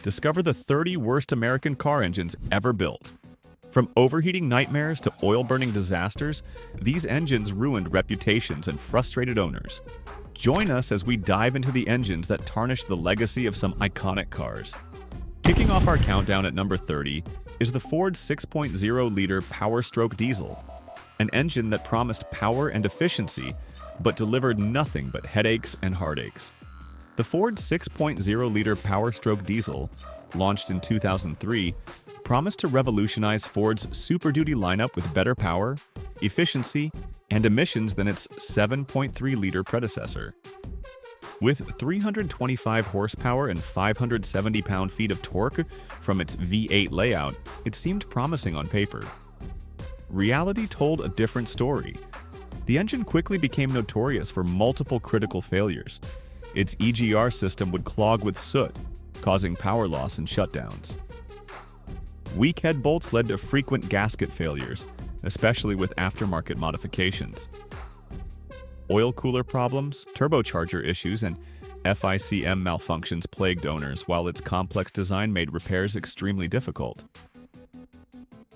Discover the 30 worst American car engines ever built. From overheating nightmares to oil-burning disasters, these engines ruined reputations and frustrated owners. Join us as we dive into the engines that tarnish the legacy of some iconic cars. Kicking off our countdown at number 30 is the Ford 6.0-liter Power-Stroke diesel, an engine that promised power and efficiency but delivered nothing but headaches and heartaches. The Ford 6.0-liter Power-Stroke diesel, launched in 2003, promised to revolutionize Ford's Super Duty lineup with better power, efficiency, and emissions than its 7.3-liter predecessor. With 325 horsepower and 570 pound-feet of torque from its V8 layout, it seemed promising on paper. Reality told a different story. The engine quickly became notorious for multiple critical failures. Its EGR system would clog with soot, causing power loss and shutdowns. Weak head bolts led to frequent gasket failures, especially with aftermarket modifications. Oil cooler problems, turbocharger issues, and FICM malfunctions plagued owners, while its complex design made repairs extremely difficult.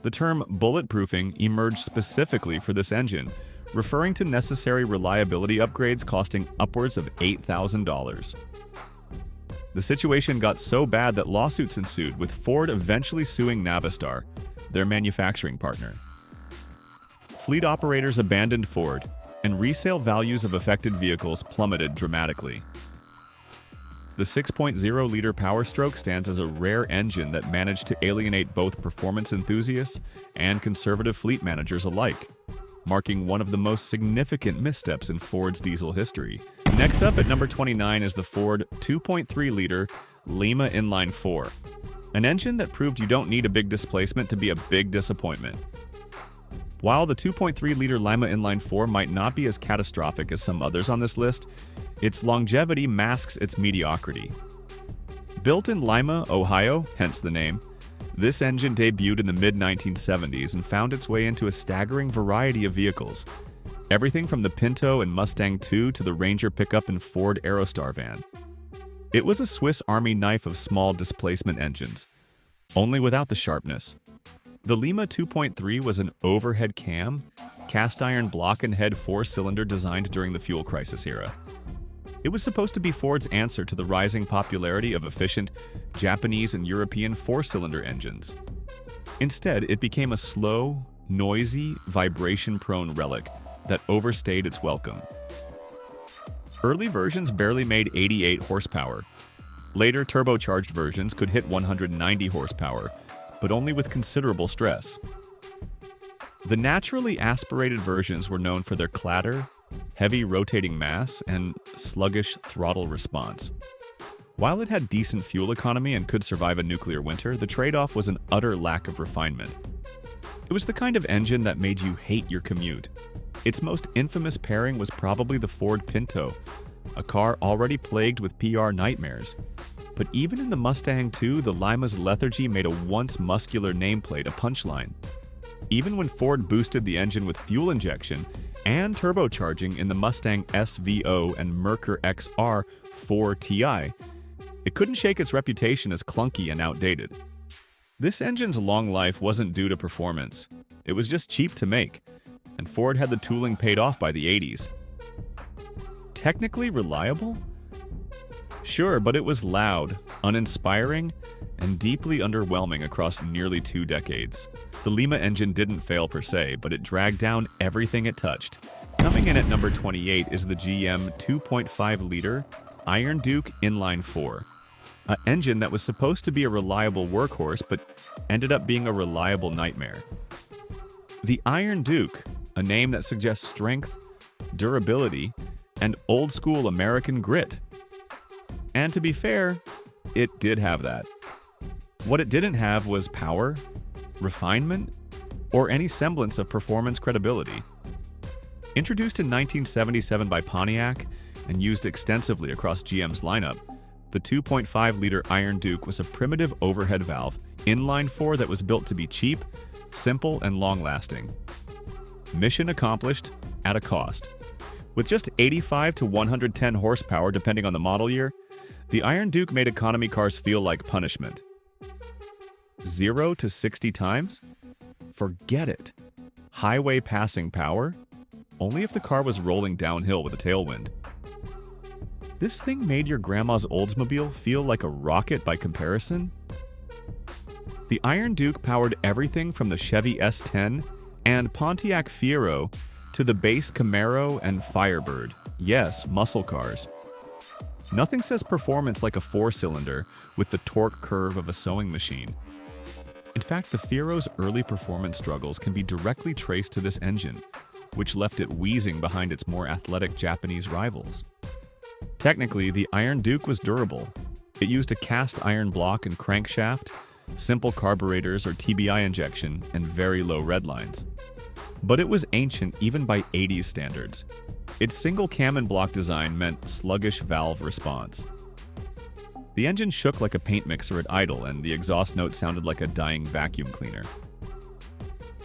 The term bulletproofing emerged specifically for this engine, referring to necessary reliability upgrades costing upwards of $8,000. The situation got so bad that lawsuits ensued, with Ford eventually suing Navistar, their manufacturing partner. Fleet operators abandoned Ford, and resale values of affected vehicles plummeted dramatically. The 6.0-liter Power-Stroke stands as a rare engine that managed to alienate both performance enthusiasts and conservative fleet managers alike, marking one of the most significant missteps in Ford's diesel history. Next up at number 29 is the Ford 2.3-liter Lima Inline-4, an engine that proved you don't need a big displacement to be a big disappointment. While the 2.3-liter Lima Inline-4 might not be as catastrophic as some others on this list, its longevity masks its mediocrity. Built in Lima, Ohio, hence the name, this engine debuted in the mid-1970s and found its way into a staggering variety of vehicles, everything from the Pinto and Mustang II to the Ranger pickup and Ford Aerostar van. It was a Swiss Army knife of small displacement engines, only without the sharpness. The Lima 2.3 was an overhead cam, cast-iron block and head four-cylinder designed during the fuel crisis era. It was supposed to be Ford's answer to the rising popularity of efficient Japanese and European four-cylinder engines. Instead, it became a slow, noisy, vibration-prone relic that overstayed its welcome. Early versions barely made 88 horsepower. Later turbocharged versions could hit 190 horsepower, but only with considerable stress. The naturally aspirated versions were known for their clatter, heavy rotating mass, and sluggish throttle response. While it had decent fuel economy and could survive a nuclear winter, the trade-off was an utter lack of refinement. It was the kind of engine that made you hate your commute. Its most infamous pairing was probably the Ford Pinto, a car already plagued with PR nightmares. But even in the Mustang II, the Lima's lethargy made a once muscular nameplate a punchline. Even when Ford boosted the engine with fuel injection and turbocharging in the Mustang SVO and Merkur XR 4 Ti, it couldn't shake its reputation as clunky and outdated. This engine's long life wasn't due to performance. It was just cheap to make, and Ford had the tooling paid off by the 80s. Technically reliable? Sure, but it was loud, uninspiring, and deeply underwhelming across nearly 2 decades. The Lima engine didn't fail per se, but it dragged down everything it touched. Coming in at number 28 is the GM 2.5-liter Iron Duke Inline-4, an engine that was supposed to be a reliable workhorse but ended up being a reliable nightmare. The Iron Duke, a name that suggests strength, durability, and old-school American grit. And to be fair, it did have that. What it didn't have was power, refinement, or any semblance of performance credibility. Introduced in 1977 by Pontiac and used extensively across GM's lineup, the 2.5-liter Iron Duke was a primitive overhead valve inline-4 that was built to be cheap, simple, and long-lasting. Mission accomplished at a cost. With just 85 to 110 horsepower depending on the model year, The Iron Duke made economy cars feel like punishment. 0 to 60 times? Forget it. Highway passing power? Only if the car was rolling downhill with a tailwind. This thing made your grandma's Oldsmobile feel like a rocket by comparison? The Iron Duke powered everything from the Chevy S10 and Pontiac Fiero to the base Camaro and Firebird. Yes, muscle cars. Nothing says performance like a four-cylinder with the torque curve of a sewing machine. In fact, the Fiero's early performance struggles can be directly traced to this engine, which left it wheezing behind its more athletic Japanese rivals. Technically, the Iron Duke was durable. It used a cast iron block and crankshaft, simple carburetors or TBI injection, and very low redlines. But it was ancient even by 80s standards. Its single cam and block design meant sluggish valve response. The engine shook like a paint mixer at idle, and the exhaust note sounded like a dying vacuum cleaner.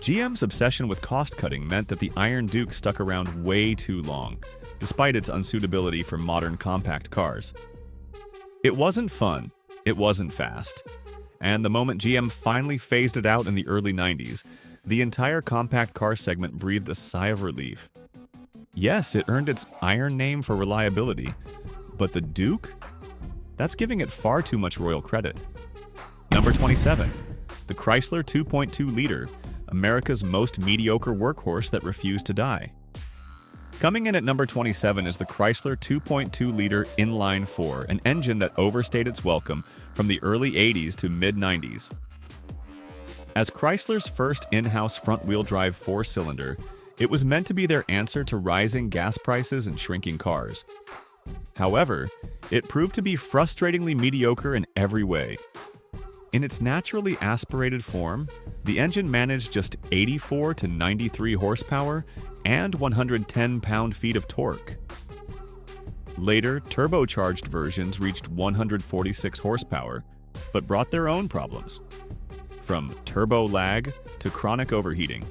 GM's obsession with cost-cutting meant that the Iron Duke stuck around way too long, despite its unsuitability for modern compact cars. It wasn't fun, it wasn't fast, and the moment GM finally phased it out in the early 90s, the entire compact car segment breathed a sigh of relief. Yes, it earned its iron name for reliability, but the Duke? That's giving it far too much royal credit. Number 27. The Chrysler 2.2-liter, America's most mediocre workhorse that refused to die. Coming in at number 27 is the Chrysler 2.2-liter inline-4, an engine that overstayed its welcome from the early 80s to mid-90s. As Chrysler's first in-house front-wheel drive four-cylinder, it was meant to be their answer to rising gas prices and shrinking cars. However, it proved to be frustratingly mediocre in every way. In its naturally aspirated form, the engine managed just 84 to 93 horsepower and 110 pound-feet of torque. Later, turbocharged versions reached 146 horsepower, but brought their own problems. From turbo lag to chronic overheating.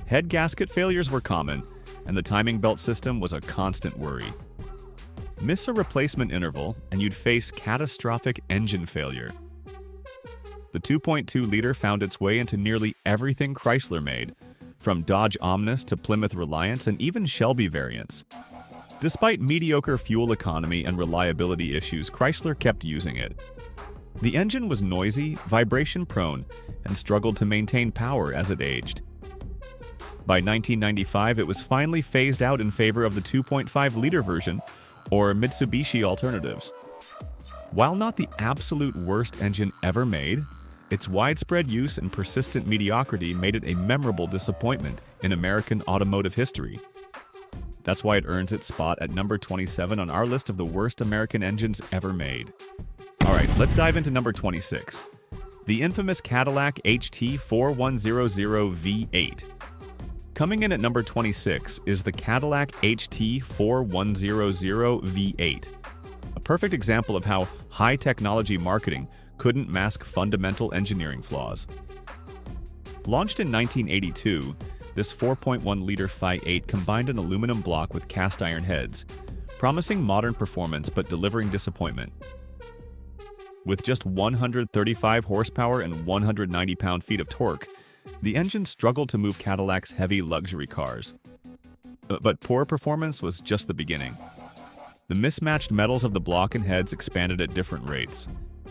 Head gasket failures were common, and the timing belt system was a constant worry. Miss a replacement interval, and you'd face catastrophic engine failure. The 2.2-liter found its way into nearly everything Chrysler made, from Dodge Omnis to Plymouth Reliance and even Shelby variants. Despite mediocre fuel economy and reliability issues, Chrysler kept using it. The engine was noisy, vibration-prone, and struggled to maintain power as it aged. By 1995, it was finally phased out in favor of the 2.5-liter version, or Mitsubishi alternatives. While not the absolute worst engine ever made, its widespread use and persistent mediocrity made it a memorable disappointment in American automotive history. That's why it earns its spot at number 27 on our list of the worst American engines ever made. Alright, let's dive into number 26. The infamous Cadillac HT4100 V8. Coming in at number 26 is the Cadillac HT4100 V8. A perfect example of how high-technology marketing couldn't mask fundamental engineering flaws. Launched in 1982, this 4.1-liter Fi8 combined an aluminum block with cast-iron heads, promising modern performance but delivering disappointment. With just 135 horsepower and 190 pound-feet of torque, the engine struggled to move Cadillac's heavy luxury cars. But poor performance was just the beginning. The mismatched metals of the block and heads expanded at different rates,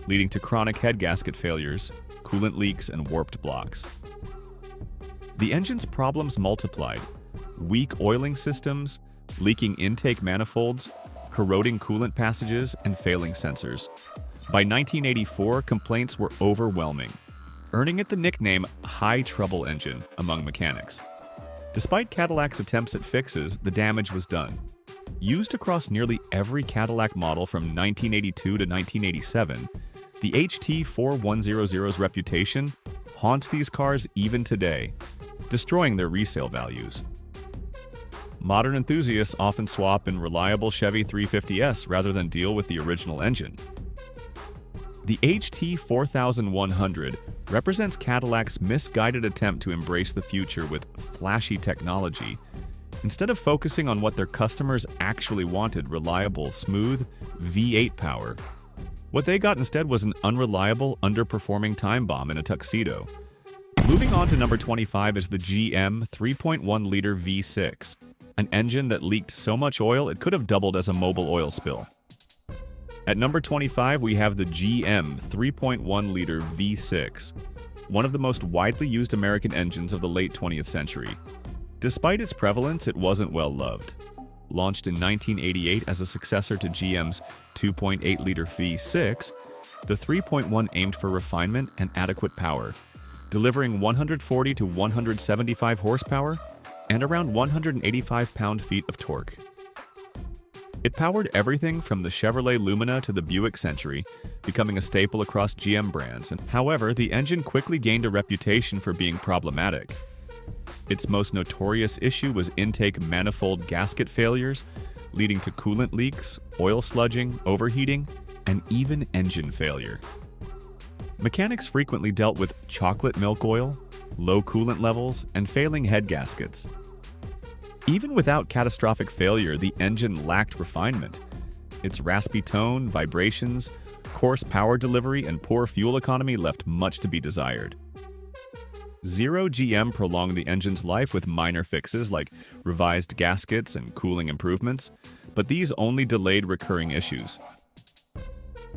leading to chronic head gasket failures, coolant leaks, and warped blocks. The engine's problems multiplied: weak oiling systems, leaking intake manifolds, corroding coolant passages, and failing sensors. By 1984, complaints were overwhelming, earning it the nickname High Trouble Engine among mechanics. Despite Cadillac's attempts at fixes, the damage was done. Used across nearly every Cadillac model from 1982 to 1987, the HT4100's reputation haunts these cars even today, destroying their resale values. Modern enthusiasts often swap in reliable Chevy 350S rather than deal with the original engine. The HT4100 represents Cadillac's misguided attempt to embrace the future with flashy technology Instead of focusing on what their customers actually wanted, reliable, smooth V8 power, what they got instead was an unreliable, underperforming time bomb in a tuxedo. Moving on to number 25 is the GM 3.1-liter V6, an engine that leaked so much oil it could have doubled as a mobile oil spill. At number 25, we have the GM 3.1-liter V6, one of the most widely used American engines of the late 20th century. Despite its prevalence, it wasn't well loved. Launched in 1988 as a successor to GM's 2.8-liter V6, the 3.1 aimed for refinement and adequate power, delivering 140 to 175 horsepower and around 185 pound-feet of torque. It powered everything from the Chevrolet Lumina to the Buick Century, becoming a staple across GM brands. However, the engine quickly gained a reputation for being problematic. Its most notorious issue was intake manifold gasket failures, leading to coolant leaks, oil sludging, overheating, and even engine failure. Mechanics frequently dealt with chocolate milk oil, low coolant levels, and failing head gaskets. Even without catastrophic failure, the engine lacked refinement. Its raspy tone, vibrations, coarse power delivery, and poor fuel economy left much to be desired. Zero GM prolonged the engine's life with minor fixes like revised gaskets and cooling improvements, but these only delayed recurring issues.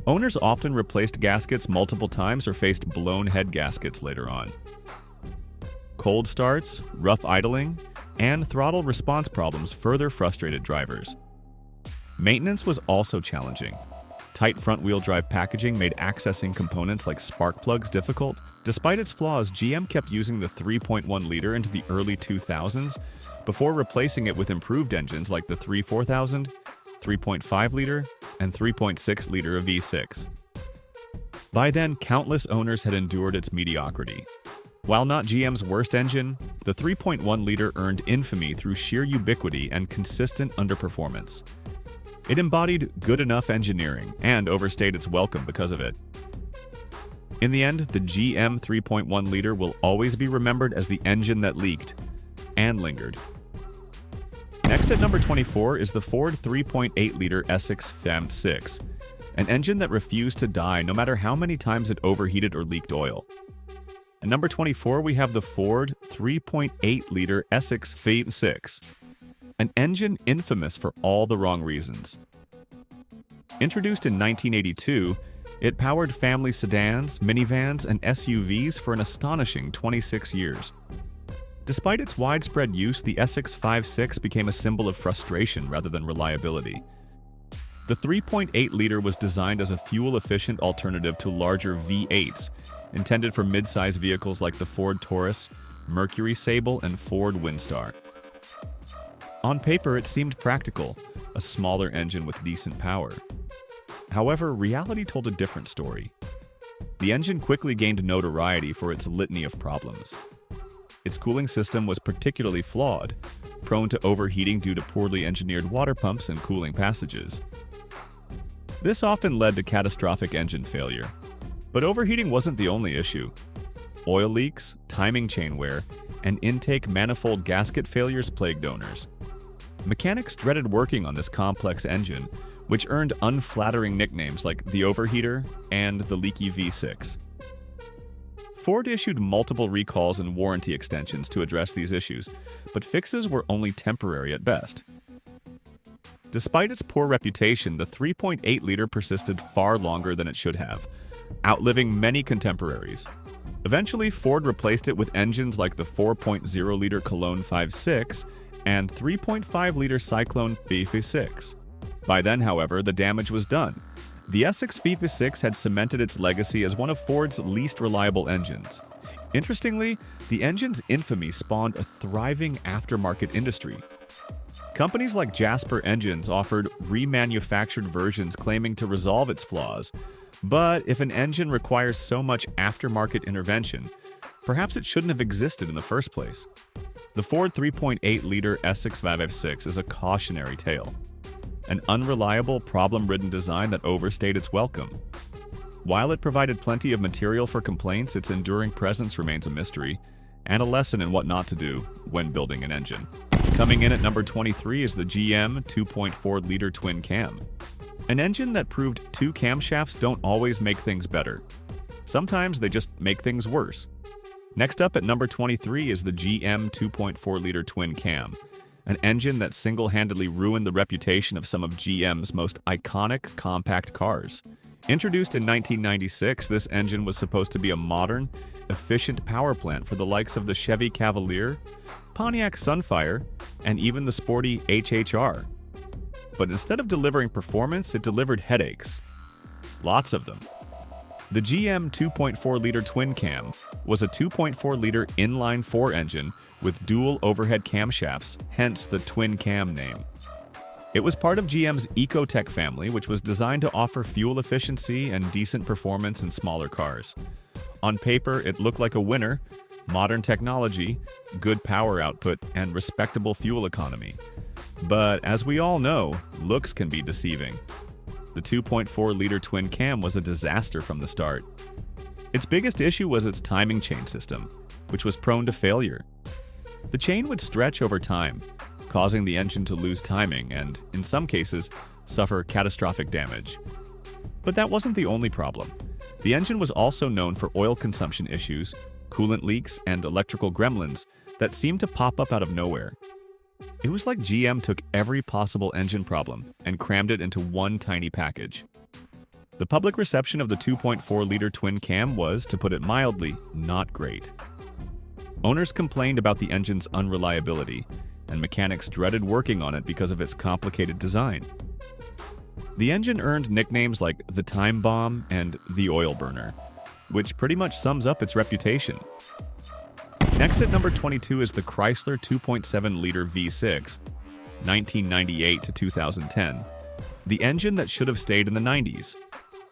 Owners often replaced gaskets multiple times or faced blown head gaskets later on. Cold starts, rough idling, and throttle response problems further frustrated drivers. Maintenance was also challenging. Tight front-wheel drive packaging made accessing components like spark plugs difficult. Despite its flaws, GM kept using the 3.1-liter into the early 2000s before replacing it with improved engines like the 3.4000, 3.5-liter, and 3.6-liter V6. By then, countless owners had endured its mediocrity. While not GM's worst engine, the 3.1-liter earned infamy through sheer ubiquity and consistent underperformance. It embodied good enough engineering and overstayed its welcome because of it. In the end, the GM 3.1-liter will always be remembered as the engine that leaked and lingered. Next at number 24 is the Ford 3.8-liter Essex Fam6, an engine that refused to die no matter how many times it overheated or leaked oil. At number 24, we have the Ford 3.8-liter Essex Fam6, an engine infamous for all the wrong reasons. Introduced in 1982, it powered family sedans, minivans, and SUVs for an astonishing 26 years. Despite its widespread use, the Essex 5.6 became a symbol of frustration rather than reliability. The 3.8-liter was designed as a fuel-efficient alternative to larger V8s, intended for mid-size vehicles like the Ford Taurus, Mercury Sable, and Ford Windstar. On paper, it seemed practical, a smaller engine with decent power. However, reality told a different story. The engine quickly gained notoriety for its litany of problems. Its cooling system was particularly flawed, prone to overheating due to poorly engineered water pumps and cooling passages. This often led to catastrophic engine failure. But overheating wasn't the only issue. Oil leaks, timing chain wear, and intake manifold gasket failures plagued owners. Mechanics dreaded working on this complex engine, which earned unflattering nicknames like the Overheater and the Leaky V6. Ford issued multiple recalls and warranty extensions to address these issues, but fixes were only temporary at best. Despite its poor reputation, the 3.8-liter persisted far longer than it should have, outliving many contemporaries. Eventually, Ford replaced it with engines like the 4.0-liter Cologne 5.6 and 3.5-liter Cyclone V6. By then, however, the damage was done. The Essex V6 had cemented its legacy as one of Ford's least reliable engines. Interestingly, the engine's infamy spawned a thriving aftermarket industry. Companies like Jasper Engines offered remanufactured versions claiming to resolve its flaws. But if an engine requires so much aftermarket intervention, perhaps it shouldn't have existed in the first place. The Ford 3.8-liter Essex 5.6 is a cautionary tale. An unreliable, problem-ridden design that overstayed its welcome. While it provided plenty of material for complaints, its enduring presence remains a mystery and a lesson in what not to do when building an engine. Coming in at number 23 is the GM 2.4-liter twin cam. An engine that proved two camshafts don't always make things better. Sometimes they just make things worse. Next up at number 23 is the GM 2.4-liter twin cam, an engine that single-handedly ruined the reputation of some of GM's most iconic compact cars. Introduced in 1996, this engine was supposed to be a modern, efficient power plant for the likes of the Chevy Cavalier, Pontiac Sunfire, and even the sporty HHR. But instead of delivering performance, it delivered headaches. Lots of them. The GM 2.4-liter twin cam was a 2.4-liter inline-4 engine with dual overhead camshafts, hence the twin cam name. It was part of GM's Ecotech family, which was designed to offer fuel efficiency and decent performance in smaller cars. On paper, it looked like a winner: modern technology, good power output, and respectable fuel economy. But as we all know, looks can be deceiving. The 2.4-liter twin cam was a disaster from the start. Its biggest issue was its timing chain system, which was prone to failure. The chain would stretch over time, causing the engine to lose timing and, in some cases, suffer catastrophic damage. But that wasn't the only problem. The engine was also known for oil consumption issues, coolant leaks, and electrical gremlins that seemed to pop up out of nowhere. It was like GM took every possible engine problem and crammed it into one tiny package. The public reception of the 2.4-liter twin cam was, to put it mildly, not great. Owners complained about the engine's unreliability, and mechanics dreaded working on it because of its complicated design. The engine earned nicknames like the Time Bomb and the Oil Burner, which pretty much sums up its reputation. Next at number 22 is the Chrysler 2.7-liter V6, 1998 to 2010, the engine that should have stayed in the 90s.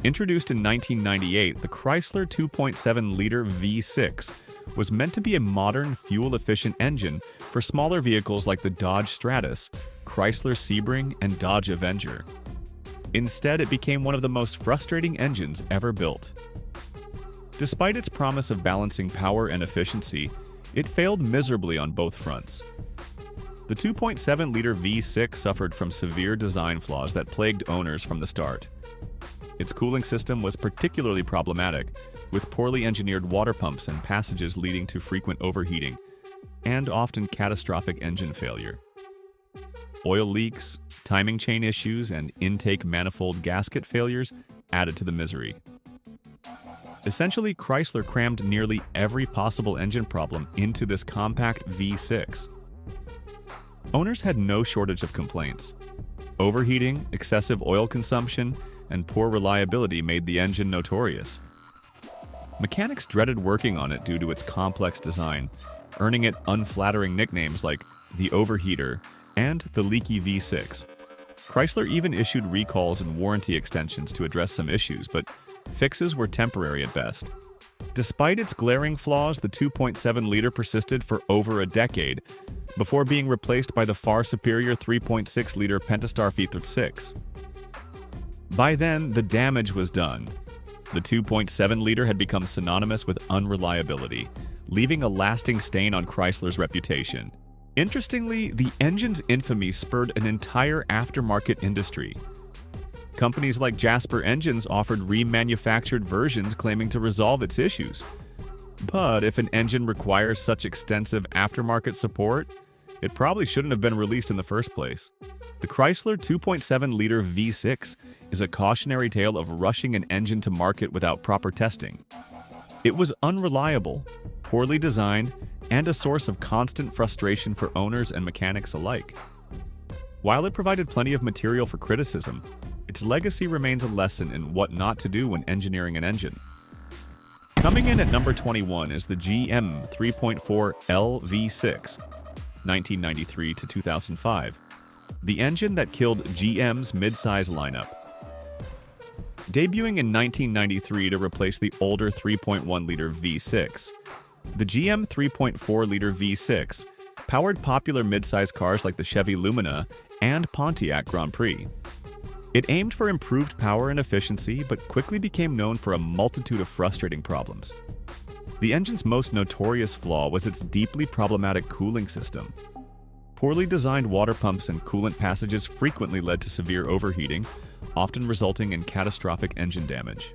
Introduced in 1998, the Chrysler 2.7-liter V6 was meant to be a modern, fuel-efficient engine for smaller vehicles like the Dodge Stratus, Chrysler Sebring, and Dodge Avenger. Instead, it became one of the most frustrating engines ever built. Despite its promise of balancing power and efficiency, it failed miserably on both fronts. The 2.7-liter V6 suffered from severe design flaws that plagued owners from the start. Its cooling system was particularly problematic, with poorly engineered water pumps and passages leading to frequent overheating, and often catastrophic engine failure. Oil leaks, timing chain issues, and intake manifold gasket failures added to the misery. Essentially, Chrysler crammed nearly every possible engine problem into this compact V6. Owners had no shortage of complaints. Overheating, excessive oil consumption, and poor reliability made the engine notorious. Mechanics dreaded working on it due to its complex design, earning it unflattering nicknames like the Overheater and the Leaky V6. Chrysler even issued recalls and warranty extensions to address some issues, but fixes were temporary at best. Despite its glaring flaws, the 2.7-liter persisted for over a decade, before being replaced by the far superior 3.6-liter Pentastar V6. By then, the damage was done. The 2.7-liter had become synonymous with unreliability, leaving a lasting stain on Chrysler's reputation. Interestingly, the engine's infamy spurred an entire aftermarket industry. Companies like Jasper Engines offered remanufactured versions claiming to resolve its issues. But if an engine requires such extensive aftermarket support, it probably shouldn't have been released in the first place. The Chrysler 2.7-liter V6 is a cautionary tale of rushing an engine to market without proper testing. It was unreliable, poorly designed, and a source of constant frustration for owners and mechanics alike. While it provided plenty of material for criticism, its legacy remains a lesson in what not to do when engineering an engine. Coming in at number 21 is the GM 3.4L V6, 1993 to 2005, the engine that killed GM's midsize lineup. Debuting in 1993 to replace the older 3.1-liter V6, the GM 3.4-liter V6 powered popular midsize cars like the Chevy Lumina and Pontiac Grand Prix. It aimed for improved power and efficiency, but quickly became known for a multitude of frustrating problems. The engine's most notorious flaw was its deeply problematic cooling system. Poorly designed water pumps and coolant passages frequently led to severe overheating, often resulting in catastrophic engine damage.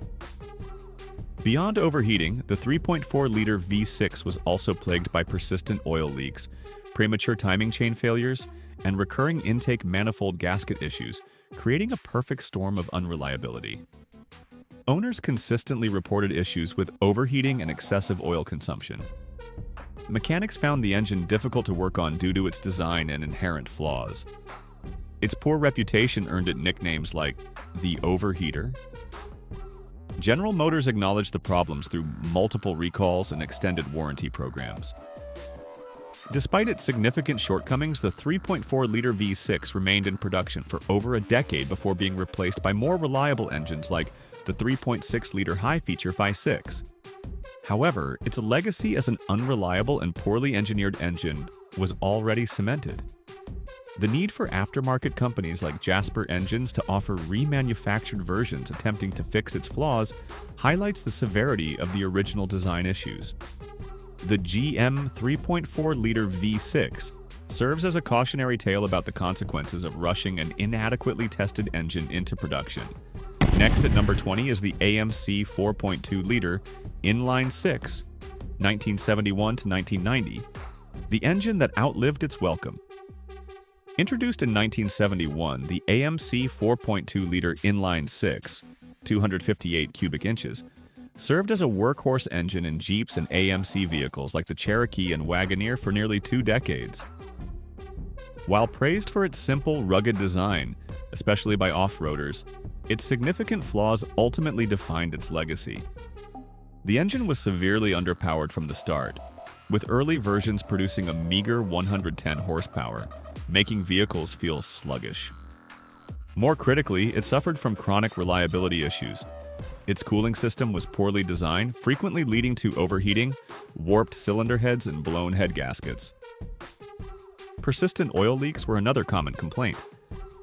Beyond overheating, the 3.4-liter V6 was also plagued by persistent oil leaks, premature timing chain failures, and recurring intake manifold gasket issues, creating a perfect storm of unreliability. Owners consistently reported issues with overheating and excessive oil consumption. Mechanics found the engine difficult to work on due to its design and inherent flaws. Its poor reputation earned it nicknames like the Overheater. General Motors acknowledged the problems through multiple recalls and extended warranty programs. Despite its significant shortcomings, the 3.4-liter V6 remained in production for over a decade before being replaced by more reliable engines like the 3.6-liter high-feature V6. However, its legacy as an unreliable and poorly engineered engine was already cemented. The need for aftermarket companies like Jasper Engines to offer remanufactured versions attempting to fix its flaws highlights the severity of the original design issues. The GM 3.4-liter V6 serves as a cautionary tale about the consequences of rushing an inadequately tested engine into production. Next at number 20 is the AMC 4.2-liter inline-six, 1971 to 1990, the engine that outlived its welcome. Introduced in 1971, the AMC 4.2-liter inline-six, 258 cubic inches, served as a workhorse engine in Jeeps and AMC vehicles like the Cherokee and Wagoneer for nearly 2 decades. While praised for its simple, rugged design, especially by off-roaders, its significant flaws ultimately defined its legacy. The engine was severely underpowered from the start, with early versions producing a meager 110 horsepower, making vehicles feel sluggish. More critically, it suffered from chronic reliability issues. Its cooling system was poorly designed, frequently leading to overheating, warped cylinder heads, and blown head gaskets. Persistent oil leaks were another common complaint.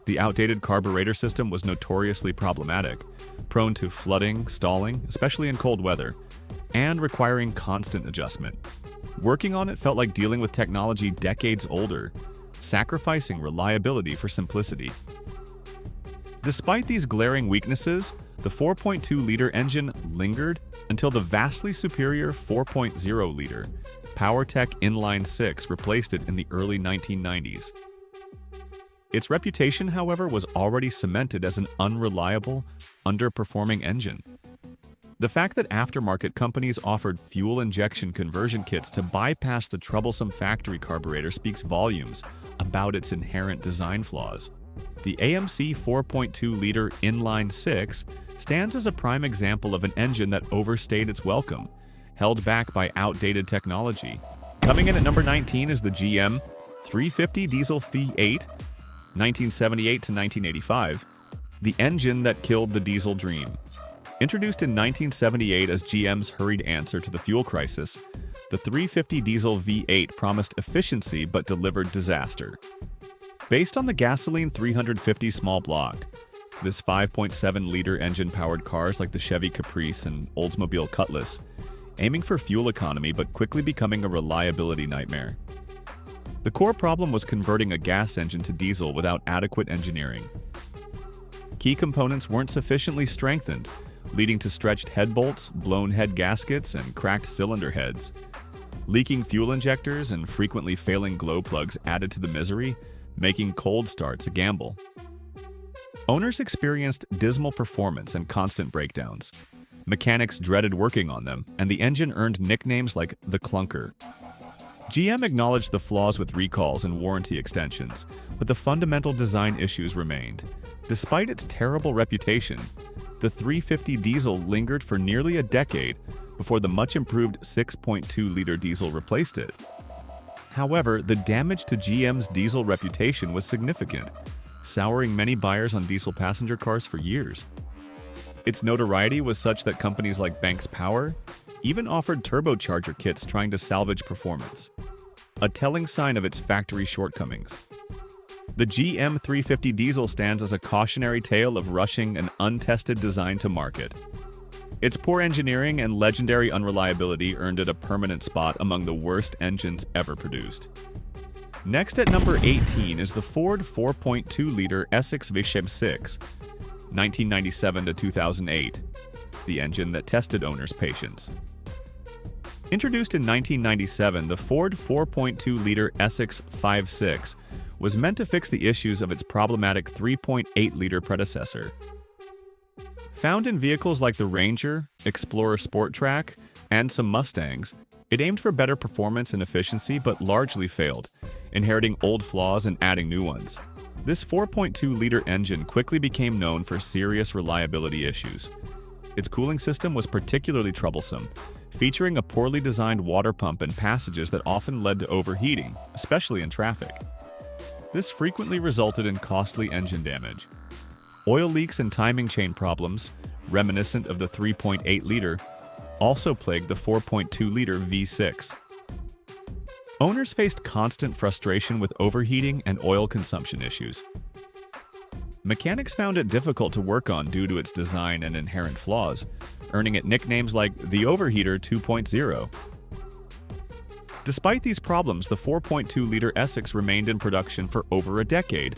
The outdated carburetor system was notoriously problematic, prone to flooding, stalling, especially in cold weather, and requiring constant adjustment. Working on it felt like dealing with technology decades older, sacrificing reliability for simplicity. Despite these glaring weaknesses, the 4.2-liter engine lingered until the vastly superior 4.0-liter PowerTech inline-six replaced it in the early 1990s. Its reputation, however, was already cemented as an unreliable, underperforming engine. The fact that aftermarket companies offered fuel injection conversion kits to bypass the troublesome factory carburetor speaks volumes about its inherent design flaws. The AMC 4.2-liter inline-six stands as a prime example of an engine that overstayed its welcome, held back by outdated technology. Coming in at number 19 is the GM 350 diesel V8, 1978 to 1985, the engine that killed the diesel dream. Introduced in 1978 as GM's hurried answer to the fuel crisis, the 350 diesel V8 promised efficiency but delivered disaster. Based on the gasoline 350 small block, this 5.7-liter engine powered cars like the Chevy Caprice and Oldsmobile Cutlass, aiming for fuel economy but quickly becoming a reliability nightmare. The core problem was converting a gas engine to diesel without adequate engineering. Key components weren't sufficiently strengthened, leading to stretched head bolts, blown head gaskets, and cracked cylinder heads. Leaking fuel injectors and frequently failing glow plugs added to the misery, making cold starts a gamble. Owners experienced dismal performance and constant breakdowns. Mechanics dreaded working on them, and the engine earned nicknames like the Clunker. GM acknowledged the flaws with recalls and warranty extensions, but the fundamental design issues remained. Despite its terrible reputation, the 350 diesel lingered for nearly a decade before the much-improved 6.2-liter diesel replaced it. However, the damage to GM's diesel reputation was significant, souring many buyers on diesel passenger cars for years. Its notoriety was such that companies like Banks Power even offered turbocharger kits trying to salvage performance, a telling sign of its factory shortcomings. The GM 350 diesel stands as a cautionary tale of rushing an untested design to market. Its poor engineering and legendary unreliability earned it a permanent spot among the worst engines ever produced. Next at number 18 is the Ford 4.2-liter Essex V6, 1997 to 2008, the engine that tested owners' patience. Introduced in 1997, the Ford 4.2-liter Essex 5.6 was meant to fix the issues of its problematic 3.8-liter predecessor. Found in vehicles like the Ranger, Explorer Sport Track, and some Mustangs, it aimed for better performance and efficiency but largely failed, inheriting old flaws and adding new ones. This 4.2-liter engine quickly became known for serious reliability issues. Its cooling system was particularly troublesome, featuring a poorly designed water pump in passages that often led to overheating, especially in traffic. This frequently resulted in costly engine damage. Oil leaks and timing chain problems, reminiscent of the 3.8-liter, also plagued the 4.2-liter V6. Owners faced constant frustration with overheating and oil consumption issues. Mechanics found it difficult to work on due to its design and inherent flaws, earning it nicknames like the Overheater 2.0. Despite these problems, the 4.2-liter Essex remained in production for over a decade,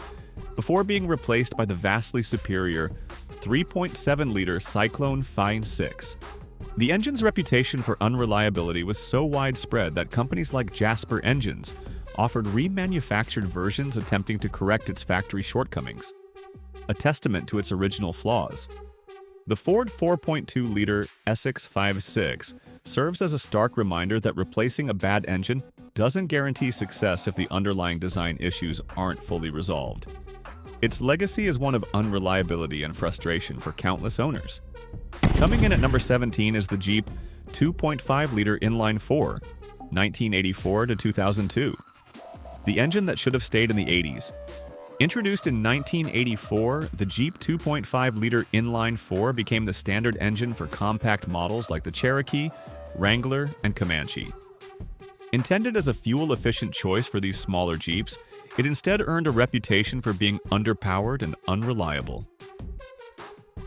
before being replaced by the vastly superior 3.7-liter Cyclone 5.6. The engine's reputation for unreliability was so widespread that companies like Jasper Engines offered remanufactured versions attempting to correct its factory shortcomings, a testament to its original flaws. The Ford 4.2-liter Essex 5.6 serves as a stark reminder that replacing a bad engine doesn't guarantee success if the underlying design issues aren't fully resolved. Its legacy is one of unreliability and frustration for countless owners. Coming in at number 17 is the Jeep 2.5-liter inline-4, 1984 to 2002. The engine that should have stayed in the 80s. Introduced in 1984, the Jeep 2.5-liter inline-4 became the standard engine for compact models like the Cherokee, Wrangler, and Comanche. Intended as a fuel-efficient choice for these smaller Jeeps, it instead earned a reputation for being underpowered and unreliable.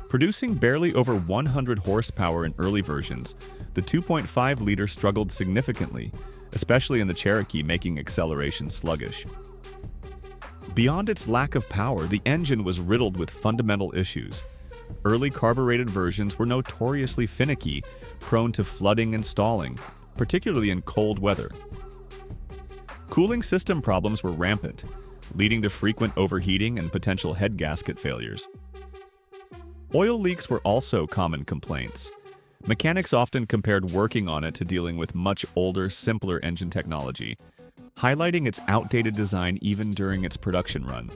Producing barely over 100 horsepower in early versions, the 2.5-liter struggled significantly, especially in the Cherokee, making acceleration sluggish. Beyond its lack of power, the engine was riddled with fundamental issues. Early carbureted versions were notoriously finicky, prone to flooding and stalling, particularly in cold weather. Cooling system problems were rampant, leading to frequent overheating and potential head gasket failures. Oil leaks were also common complaints. Mechanics often compared working on it to dealing with much older, simpler engine technology, highlighting its outdated design even during its production run.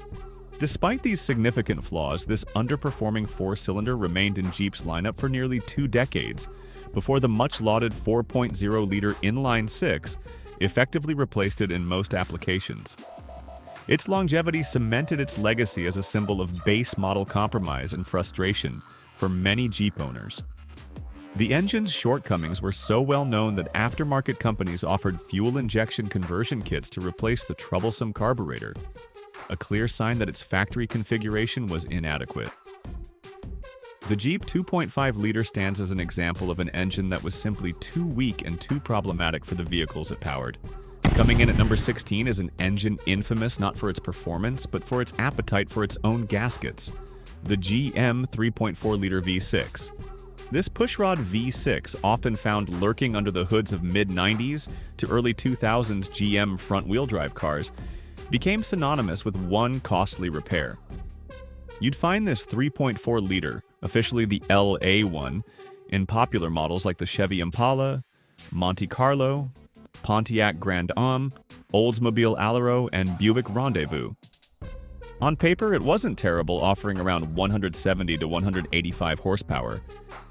Despite these significant flaws, this underperforming four-cylinder remained in Jeep's lineup for nearly 2 decades, before the much-lauded 4.0-liter inline-6 effectively replaced it in most applications. Its longevity cemented its legacy as a symbol of base model compromise and frustration for many Jeep owners. The engine's shortcomings were so well known that aftermarket companies offered fuel injection conversion kits to replace the troublesome carburetor, a clear sign that its factory configuration was inadequate. The Jeep 2.5-liter stands as an example of an engine that was simply too weak and too problematic for the vehicles it powered. Coming in at number 16 is an engine infamous not for its performance, but for its appetite for its own gaskets, the GM 3.4-liter V6. This pushrod V6, often found lurking under the hoods of mid-90s to early 2000s GM front-wheel drive cars, became synonymous with one costly repair. You'd find this 3.4-liter, officially the LA1, in popular models like the Chevy Impala, Monte Carlo, Pontiac Grand Am, Oldsmobile Alero, and Buick Rendezvous. On paper, it wasn't terrible, offering around 170 to 185 horsepower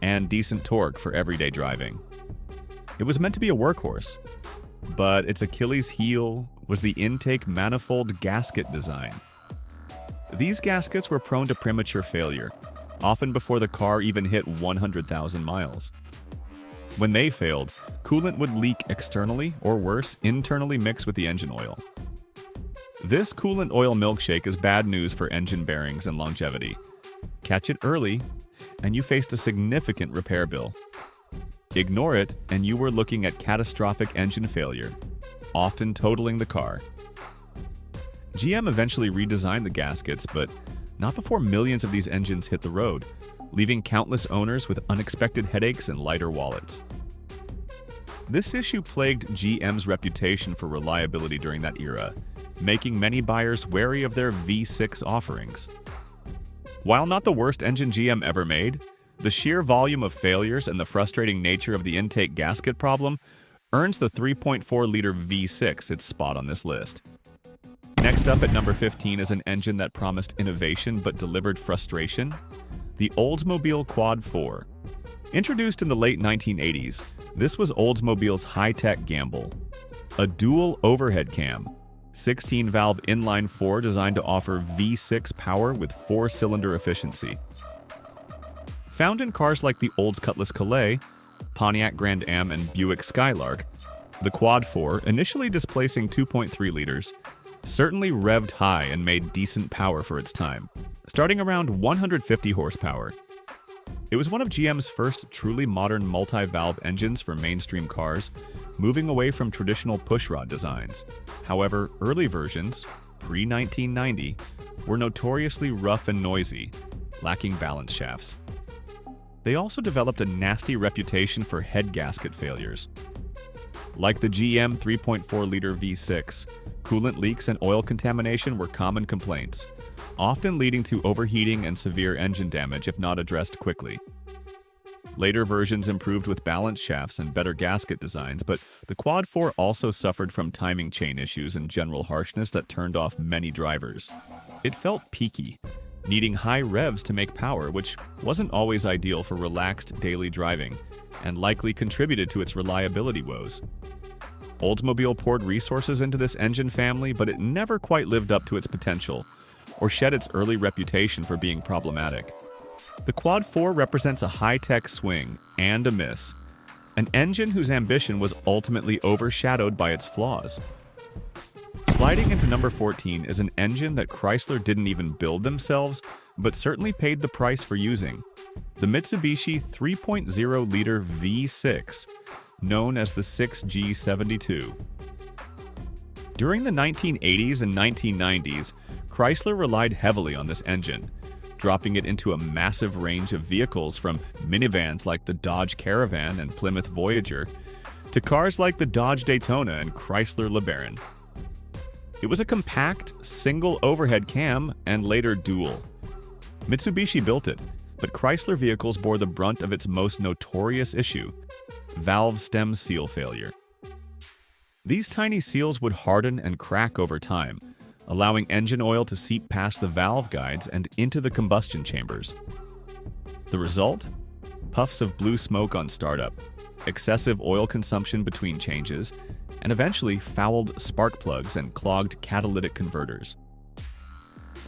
and decent torque for everyday driving. It was meant to be a workhorse, but its Achilles heel was the intake manifold gasket design. These gaskets were prone to premature failure, often before the car even hit 100,000 miles. When they failed, coolant would leak externally, or worse, internally mix with the engine oil. This coolant oil milkshake is bad news for engine bearings and longevity. Catch it early, and you faced a significant repair bill. Ignore it, and you were looking at catastrophic engine failure, often totaling the car. GM eventually redesigned the gaskets, but not before millions of these engines hit the road, leaving countless owners with unexpected headaches and lighter wallets. This issue plagued GM's reputation for reliability during that era, making many buyers wary of their V6 offerings. While not the worst engine GM ever made, the sheer volume of failures and the frustrating nature of the intake gasket problem earns the 3.4-liter V6 its spot on this list. Next up at number 15 is an engine that promised innovation but delivered frustration: the Oldsmobile Quad 4. Introduced in the late 1980s, this was Oldsmobile's high-tech gamble. A dual overhead cam, 16-valve inline 4 designed to offer V6 power with 4-cylinder efficiency. Found in cars like the Olds Cutlass Calais, Pontiac Grand Am, and Buick Skylark, the Quad 4, initially displacing 2.3 liters, certainly revved high and made decent power for its time, starting around 150 horsepower. It was one of GM's first truly modern multi-valve engines for mainstream cars, moving away from traditional pushrod designs. However, early versions, pre-1990, were notoriously rough and noisy, lacking balance shafts. They also developed a nasty reputation for head gasket failures. Like the GM 3.4-liter V6, coolant leaks and oil contamination were common complaints, often leading to overheating and severe engine damage if not addressed quickly. Later versions improved with balance shafts and better gasket designs, but the Quad 4 also suffered from timing chain issues and general harshness that turned off many drivers. It felt peaky, needing high revs to make power, which wasn't always ideal for relaxed daily driving, and likely contributed to its reliability woes. Oldsmobile poured resources into this engine family, but it never quite lived up to its potential, or shed its early reputation for being problematic. The Quad 4 represents a high-tech swing and a miss, an engine whose ambition was ultimately overshadowed by its flaws. Sliding into number 14 is an engine that Chrysler didn't even build themselves, but certainly paid the price for using: the Mitsubishi 3.0-liter V6, known as the 6G72. During the 1980s and 1990s, Chrysler relied heavily on this engine, dropping it into a massive range of vehicles from minivans like the Dodge Caravan and Plymouth Voyager to cars like the Dodge Daytona and Chrysler LeBaron. It was a compact, single overhead cam and later dual. Mitsubishi built it, but Chrysler vehicles bore the brunt of its most notorious issue: valve stem seal failure. These tiny seals would harden and crack over time, allowing engine oil to seep past the valve guides and into the combustion chambers. The result? Puffs of blue smoke on startup, excessive oil consumption between changes, and eventually fouled spark plugs and clogged catalytic converters.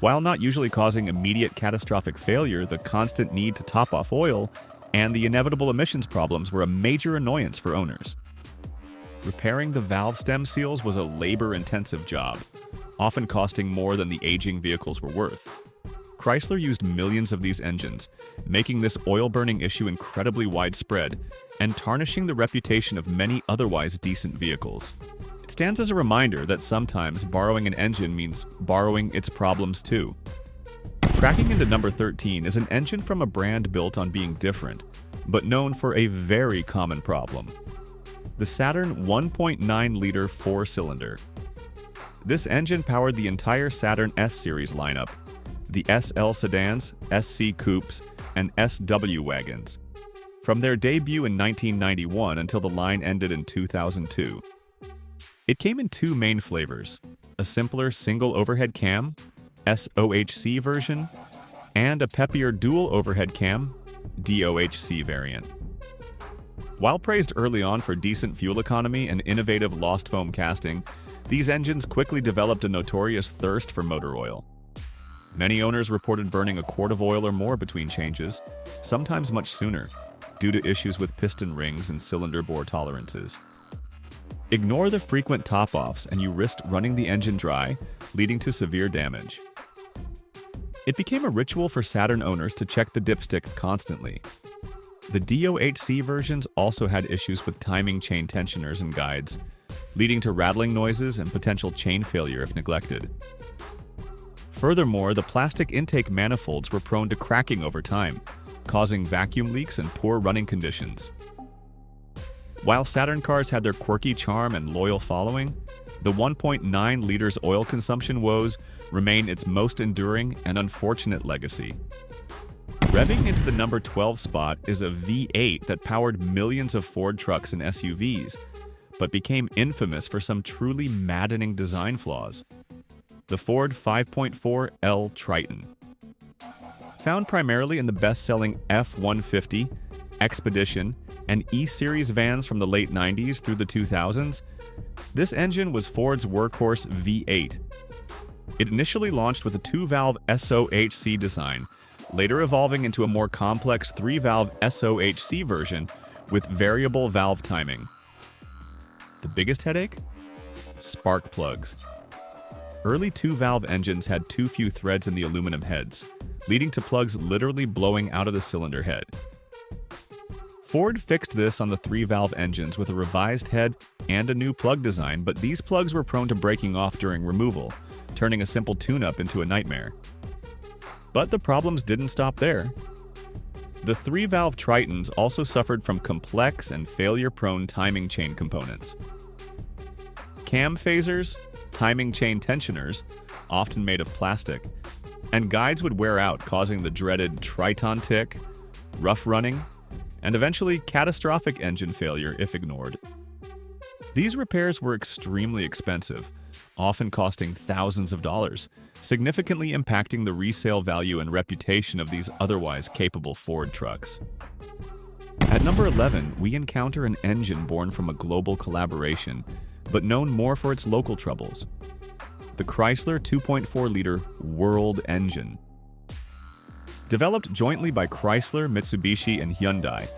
While not usually causing immediate catastrophic failure, the constant need to top off oil and the inevitable emissions problems were a major annoyance for owners. Repairing the valve stem seals was a labor-intensive job, often costing more than the aging vehicles were worth. Chrysler used millions of these engines, making this oil-burning issue incredibly widespread and tarnishing the reputation of many otherwise decent vehicles. It stands as a reminder that sometimes borrowing an engine means borrowing its problems too. Cracking into number 13 is an engine from a brand built on being different, but known for a very common problem: the Saturn 1.9-liter 4-cylinder. This engine powered the entire Saturn S-Series lineup: the SL sedans, SC coupes, and SW wagons, from their debut in 1991 until the line ended in 2002. It came in two main flavors: a simpler single overhead cam, SOHC version, and a peppier dual overhead cam, DOHC variant. While praised early on for decent fuel economy and innovative lost foam casting, these engines quickly developed a notorious thirst for motor oil. Many owners reported burning a quart of oil or more between changes, sometimes much sooner, due to issues with piston rings and cylinder bore tolerances. Ignore the frequent top-offs and you risked running the engine dry, leading to severe damage. It became a ritual for Saturn owners to check the dipstick constantly. The DOHC versions also had issues with timing chain tensioners and guides, leading to rattling noises and potential chain failure if neglected. Furthermore, the plastic intake manifolds were prone to cracking over time, causing vacuum leaks and poor running conditions. While Saturn cars had their quirky charm and loyal following, the 1.9 liters oil consumption woes remain its most enduring and unfortunate legacy. Revving into the number 12 spot is a V8 that powered millions of Ford trucks and SUVs, but became infamous for some truly maddening design flaws. The Ford 5.4L Triton. Found primarily in the best-selling F-150, Expedition, and E-Series vans from the late 90s through the 2000s, this engine was Ford's workhorse V8. It initially launched with a 2-valve SOHC design, later evolving into a more complex 3-valve SOHC version with variable valve timing. The biggest headache? Spark plugs. Early 2-valve engines had too few threads in the aluminum heads, leading to plugs literally blowing out of the cylinder head. Ford fixed this on the 3-valve engines with a revised head and a new plug design, but these plugs were prone to breaking off during removal, turning a simple tune-up into a nightmare. But the problems didn't stop there. The 3-valve Tritons also suffered from complex and failure-prone timing chain components. Cam phasers, timing chain tensioners, often made of plastic, and guides would wear out, causing the dreaded Triton tick, rough running, and eventually catastrophic engine failure if ignored. These repairs were extremely expensive, often costing thousands of dollars, significantly impacting the resale value and reputation of these otherwise capable Ford trucks. At number 11, we encounter an engine born from a global collaboration, but known more for its local troubles. The Chrysler 2.4-liter World Engine. Developed jointly by Chrysler, Mitsubishi, and Hyundai,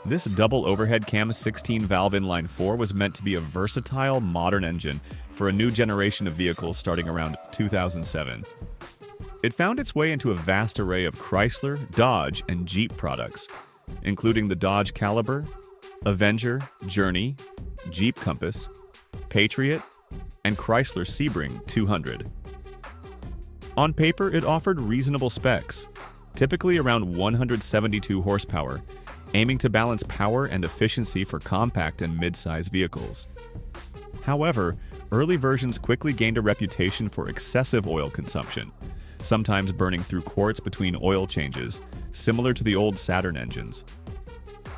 this double overhead cam 16-valve inline 4 was meant to be a versatile, modern engine for a new generation of vehicles starting around 2007. It found its way into a vast array of Chrysler, Dodge, and Jeep products, including the Dodge Caliber, Avenger, Journey, Jeep Compass, Patriot, and Chrysler Sebring 200. On paper, it offered reasonable specs, typically around 172 horsepower, aiming to balance power and efficiency for compact and mid-size vehicles. However, early versions quickly gained a reputation for excessive oil consumption, sometimes burning through quarts between oil changes, similar to the old Saturn engines.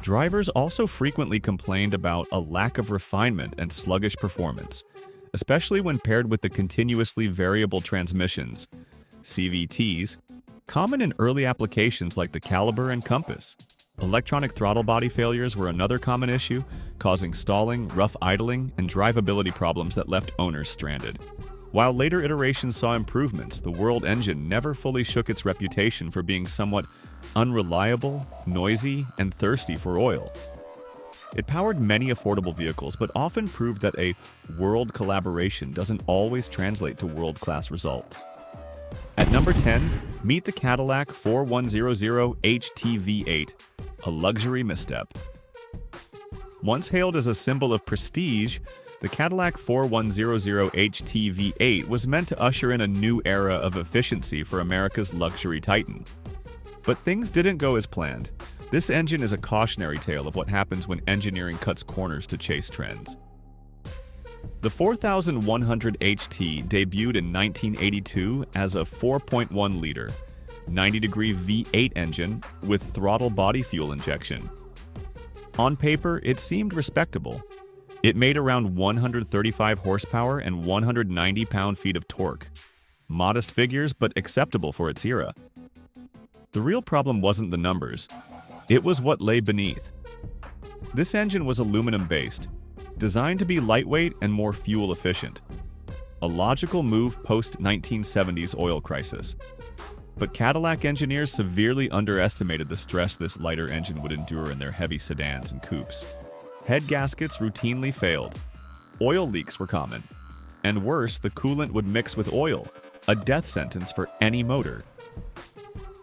Drivers also frequently complained about a lack of refinement and sluggish performance, especially when paired with the continuously variable transmissions, CVTs, common in early applications like the Caliber and Compass. Electronic throttle body failures were another common issue, causing stalling, rough idling, and drivability problems that left owners stranded. While later iterations saw improvements, the World Engine never fully shook its reputation for being somewhat unreliable, noisy, and thirsty for oil. It powered many affordable vehicles, but often proved that a world collaboration doesn't always translate to world-class results. At number 10, meet the Cadillac 4100 HTV8, a luxury misstep. Once hailed as a symbol of prestige, the Cadillac 4100 HTV8 was meant to usher in a new era of efficiency for America's luxury titan. But things didn't go as planned. This engine is a cautionary tale of what happens when engineering cuts corners to chase trends. The 4100 HT debuted in 1982 as a 4.1-liter, 90-degree V8 engine with throttle body fuel injection. On paper, it seemed respectable. It made around 135 horsepower and 190 pound-feet of torque. Modest figures, but acceptable for its era. The real problem wasn't the numbers. It was what lay beneath. This engine was aluminum-based, designed to be lightweight and more fuel-efficient. A logical move post-1970s oil crisis. But Cadillac engineers severely underestimated the stress this lighter engine would endure in their heavy sedans and coupes. Head gaskets routinely failed. Oil leaks were common. And worse, the coolant would mix with oil, a death sentence for any motor.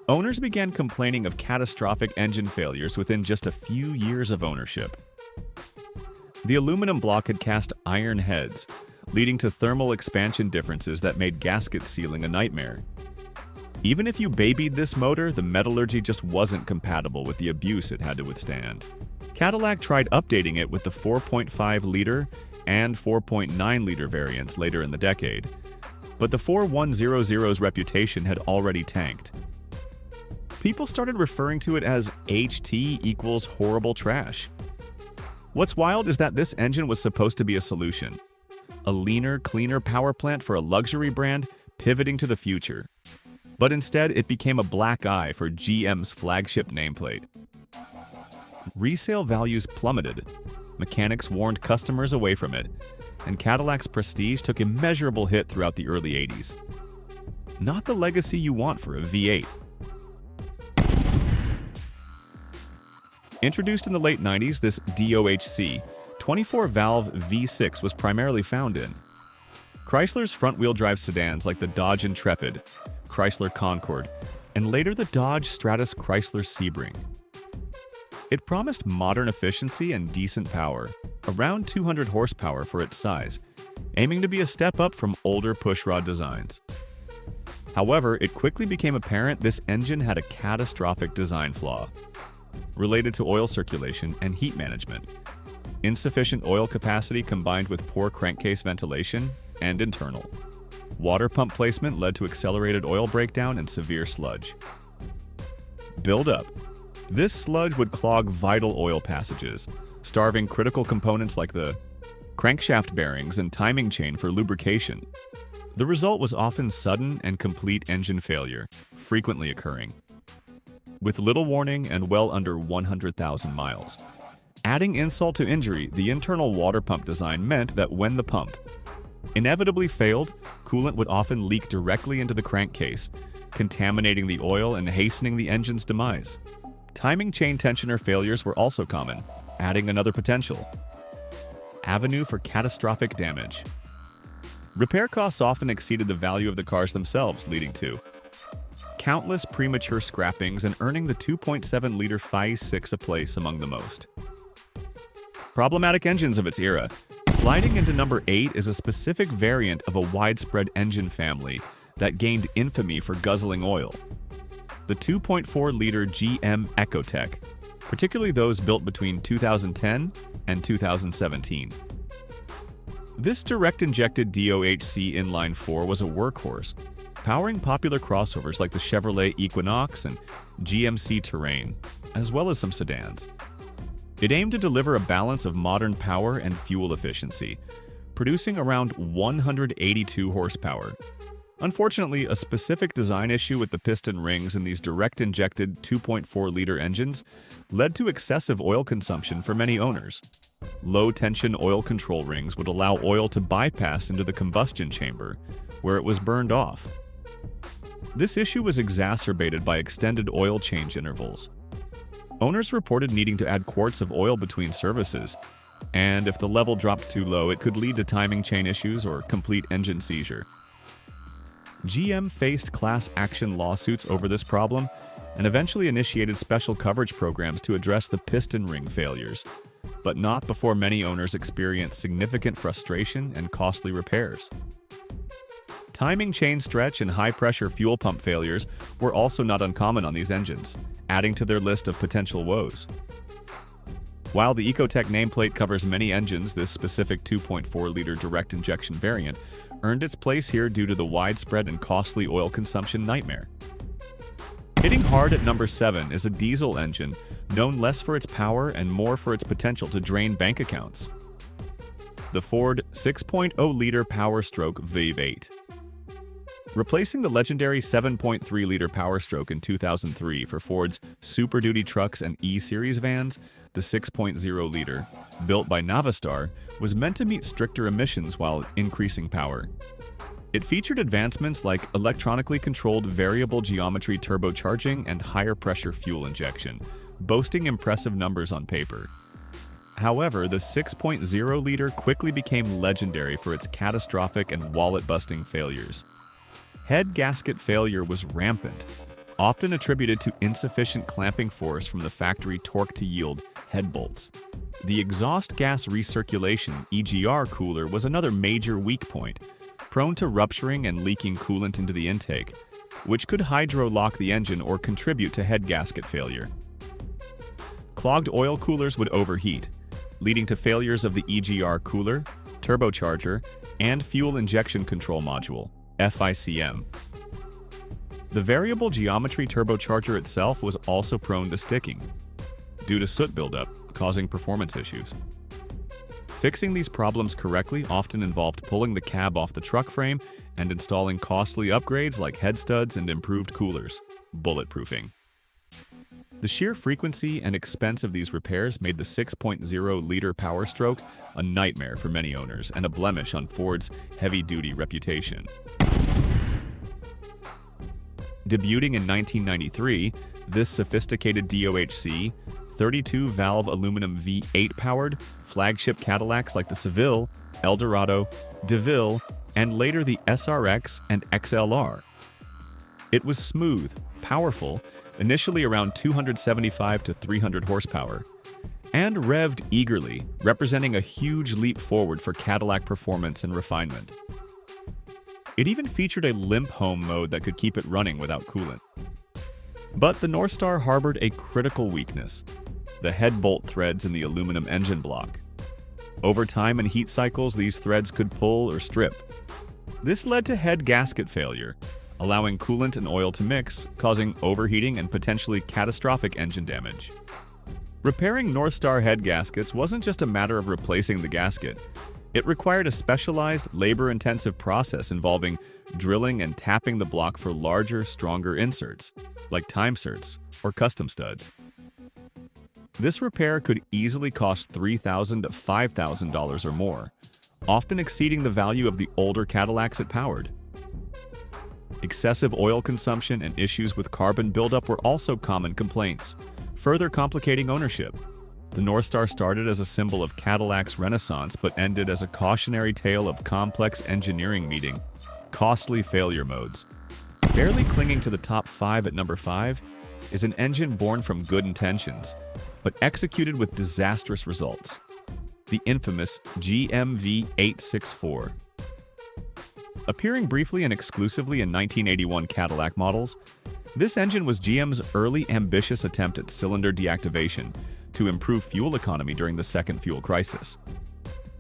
Owners began complaining of catastrophic engine failures within just a few years of ownership. The aluminum block had cast iron heads, leading to thermal expansion differences that made gasket sealing a nightmare. Even if you babied this motor, the metallurgy just wasn't compatible with the abuse it had to withstand. Cadillac tried updating it with the 4.5-liter and 4.9-liter variants later in the decade, but the 4100's reputation had already tanked. People started referring to it as HT equals horrible trash. What's wild is that this engine was supposed to be a solution. A leaner, cleaner power plant for a luxury brand pivoting to the future. But instead, it became a black eye for GM's flagship nameplate. Resale values plummeted, mechanics warned customers away from it, and Cadillac's prestige took immeasurable hit throughout the early 80s. Not the legacy you want for a V8. Introduced in the late 90s, this DOHC 24-valve V6 was primarily found in Chrysler's front-wheel drive sedans like the Dodge Intrepid, Chrysler Concorde, and later the Dodge Stratus Chrysler Sebring. It promised modern efficiency and decent power, around 200 horsepower for its size, aiming to be a step up from older pushrod designs. However, it quickly became apparent this engine had a catastrophic design flaw, related to oil circulation and heat management. Insufficient oil capacity combined with poor crankcase ventilation and internal. Water pump placement led to accelerated oil breakdown and severe sludge. Buildup. This sludge would clog vital oil passages, starving critical components like the crankshaft bearings and timing chain for lubrication. The result was often sudden and complete engine failure, frequently occurring, with little warning and well under 100,000 miles. Adding insult to injury, the internal water pump design meant that when the pump inevitably failed, coolant would often leak directly into the crankcase, contaminating the oil and hastening the engine's demise. Timing chain tensioner failures were also common, adding another potential avenue for catastrophic damage. Repair costs often exceeded the value of the cars themselves, leading to countless premature scrappings and earning the 2.7-liter Phi 6 a place among the most problematic engines of its era. Sliding into number 8 is a specific variant of a widespread engine family that gained infamy for guzzling oil. The 2.4-liter GM Ecotec, particularly those built between 2010 and 2017. This direct-injected DOHC inline-4 was a workhorse, powering popular crossovers like the Chevrolet Equinox and GMC Terrain, as well as some sedans. It aimed to deliver a balance of modern power and fuel efficiency, producing around 182 horsepower. Unfortunately, a specific design issue with the piston rings in these direct-injected 2.4-liter engines led to excessive oil consumption for many owners. Low-tension oil control rings would allow oil to bypass into the combustion chamber, where it was burned off. This issue was exacerbated by extended oil change intervals. Owners reported needing to add quarts of oil between services, and if the level dropped too low, it could lead to timing chain issues or complete engine seizure. GM faced class action lawsuits over this problem and eventually initiated special coverage programs to address the piston ring failures, but not before many owners experienced significant frustration and costly repairs. Timing chain stretch and high-pressure fuel pump failures were also not uncommon on these engines, adding to their list of potential woes. While the Ecotec nameplate covers many engines, this specific 2.4-liter direct injection variant earned its place here due to the widespread and costly oil consumption nightmare. Hitting hard at number 7 is a diesel engine known less for its power and more for its potential to drain bank accounts. The Ford 6.0-liter Power Stroke V8. Replacing the legendary 7.3-liter Power Stroke in 2003 for Ford's Super Duty trucks and E-Series vans, the 6.0-liter, built by Navistar, was meant to meet stricter emissions while increasing power. It featured advancements like electronically controlled variable geometry turbocharging and higher pressure fuel injection, boasting impressive numbers on paper. However, the 6.0-liter quickly became legendary for its catastrophic and wallet-busting failures. Head gasket failure was rampant, often attributed to insufficient clamping force from the factory torque-to-yield head bolts. The exhaust gas recirculation (EGR) cooler was another major weak point, prone to rupturing and leaking coolant into the intake, which could hydro-lock the engine or contribute to head gasket failure. Clogged oil coolers would overheat, leading to failures of the EGR cooler, turbocharger, and fuel injection control module, FICM. The variable geometry turbocharger itself was also prone to sticking, due to soot buildup, causing performance issues. Fixing these problems correctly often involved pulling the cab off the truck frame and installing costly upgrades like head studs and improved coolers, bulletproofing. The sheer frequency and expense of these repairs made the 6.0-liter Power Stroke a nightmare for many owners and a blemish on Ford's heavy-duty reputation. Debuting in 1993, this sophisticated DOHC 32-valve aluminum V8-powered flagship Cadillacs like the Seville, Eldorado, DeVille, and later the SRX and XLR. It was smooth, powerful, initially around 275 to 300 horsepower, and revved eagerly, representing a huge leap forward for Cadillac performance and refinement. It even featured a limp home mode that could keep it running without coolant. But the Northstar harbored a critical weakness: the head bolt threads in the aluminum engine block. Over time and heat cycles, these threads could pull or strip. This led to head gasket failure, allowing coolant and oil to mix, causing overheating and potentially catastrophic engine damage. Repairing Northstar head gaskets wasn't just a matter of replacing the gasket. It required a specialized, labor-intensive process involving drilling and tapping the block for larger, stronger inserts, like time certs or custom studs. This repair could easily cost $3,000 to $5,000 or more, often exceeding the value of the older Cadillacs it powered. Excessive oil consumption and issues with carbon buildup were also common complaints, further complicating ownership. The Northstar started as a symbol of Cadillac's renaissance but ended as a cautionary tale of complex engineering meeting costly failure modes. Barely clinging to the top 5 at number 5 is an engine born from good intentions, but executed with disastrous results: the infamous GMV 864. Appearing briefly and exclusively in 1981 Cadillac models, this engine was GM's early ambitious attempt at cylinder deactivation to improve fuel economy during the second fuel crisis.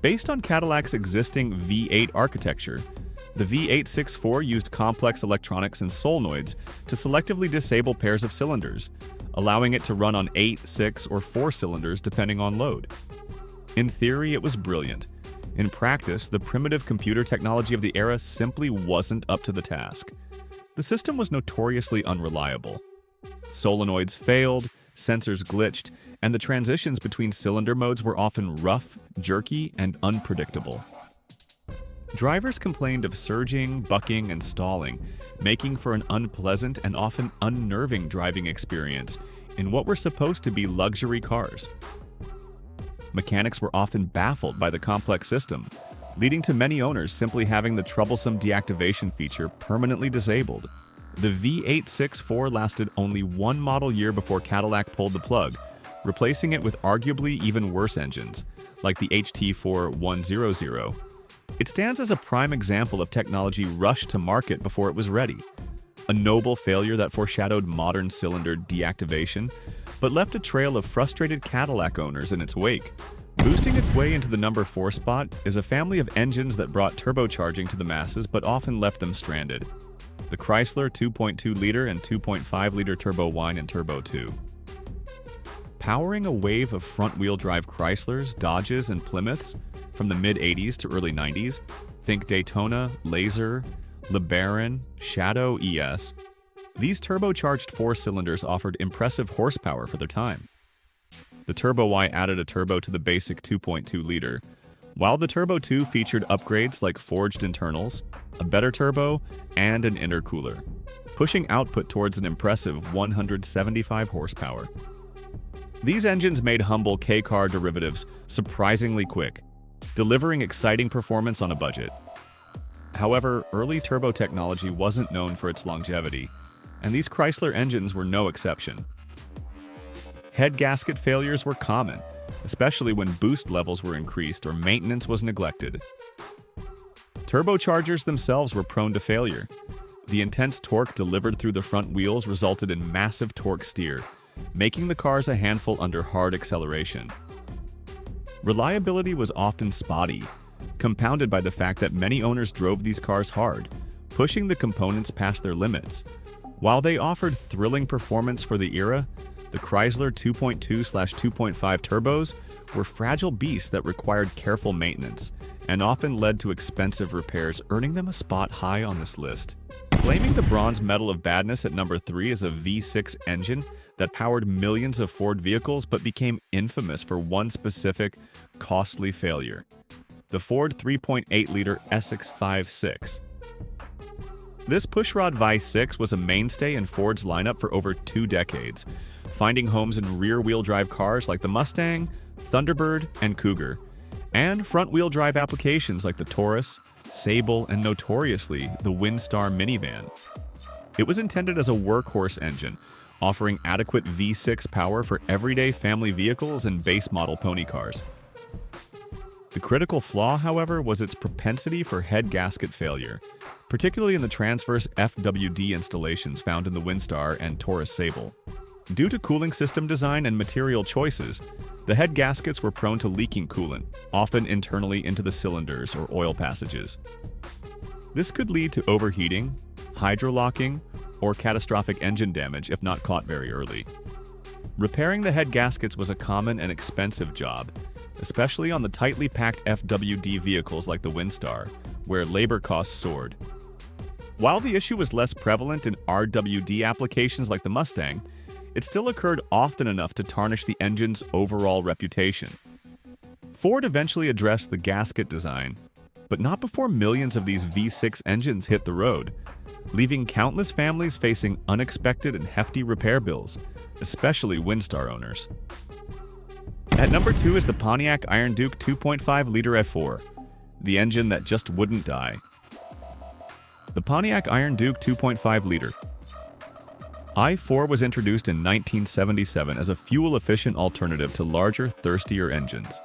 Based on Cadillac's existing V8 architecture, the V864 used complex electronics and solenoids to selectively disable pairs of cylinders, allowing it to run on 8, 6, or 4 cylinders depending on load. In theory, it was brilliant. In practice, the primitive computer technology of the era simply wasn't up to the task. The system was notoriously unreliable. Solenoids failed, sensors glitched, and the transitions between cylinder modes were often rough, jerky, and unpredictable. Drivers complained of surging, bucking, and stalling, making for an unpleasant and often unnerving driving experience in what were supposed to be luxury cars. Mechanics were often baffled by the complex system, leading to many owners simply having the troublesome deactivation feature permanently disabled. The V864 lasted only one model year before Cadillac pulled the plug, replacing it with arguably even worse engines, like the HT4100. It stands as a prime example of technology rushed to market before it was ready. A noble failure that foreshadowed modern cylinder deactivation, but left a trail of frustrated Cadillac owners in its wake. Boosting its way into the number 4 spot is a family of engines that brought turbocharging to the masses but often left them stranded: the Chrysler 2.2-liter and 2.5-liter Turbo Y and Turbo 2. Powering a wave of front-wheel drive Chryslers, Dodges, and Plymouths from the mid-'80s to early '90s, think Daytona, Laser, LeBaron, Shadow ES, these turbocharged 4-cylinders offered impressive horsepower for their time. The Turbo Y added a turbo to the basic 2.2-liter, while the Turbo 2 featured upgrades like forged internals, a better turbo, and an intercooler, pushing output towards an impressive 175 horsepower. These engines made humble K-car derivatives surprisingly quick, delivering exciting performance on a budget. However, early turbo technology wasn't known for its longevity, and these Chrysler engines were no exception. Head gasket failures were common, especially when boost levels were increased or maintenance was neglected. Turbochargers themselves were prone to failure. The intense torque delivered through the front wheels resulted in massive torque steer, making the cars a handful under hard acceleration. Reliability was often spotty, compounded by the fact that many owners drove these cars hard, pushing the components past their limits. While they offered thrilling performance for the era, the Chrysler 2.2/2.5 turbos were fragile beasts that required careful maintenance and often led to expensive repairs, earning them a spot high on this list. Claiming the bronze medal of badness at number 3 is a V6 engine that powered millions of Ford vehicles but became infamous for one specific, costly failure: the Ford 3.8-liter Essex 5.6. This pushrod V6 was a mainstay in Ford's lineup for over 2 decades, finding homes in rear-wheel drive cars like the Mustang, Thunderbird, and Cougar, and front-wheel drive applications like the Taurus, Sable, and notoriously, the Windstar minivan. It was intended as a workhorse engine, offering adequate V6 power for everyday family vehicles and base-model pony cars. The critical flaw, however, was its propensity for head gasket failure, particularly in the transverse FWD installations found in the Windstar and Taurus Sable. Due to cooling system design and material choices, the head gaskets were prone to leaking coolant, often internally into the cylinders or oil passages. This could lead to overheating, hydrolocking, or catastrophic engine damage if not caught very early. Repairing the head gaskets was a common and expensive job, especially on the tightly packed FWD vehicles like the Windstar, where labor costs soared. While the issue was less prevalent in RWD applications like the Mustang, it still occurred often enough to tarnish the engine's overall reputation. Ford eventually addressed the gasket design, but not before millions of these V6 engines hit the road, leaving countless families facing unexpected and hefty repair bills, especially Windstar owners. At number 2 is the Pontiac Iron Duke 2.5-liter F4, the engine that just wouldn't die. The Pontiac Iron Duke 2.5-liter I4 was introduced in 1977 as a fuel-efficient alternative to larger, thirstier engines.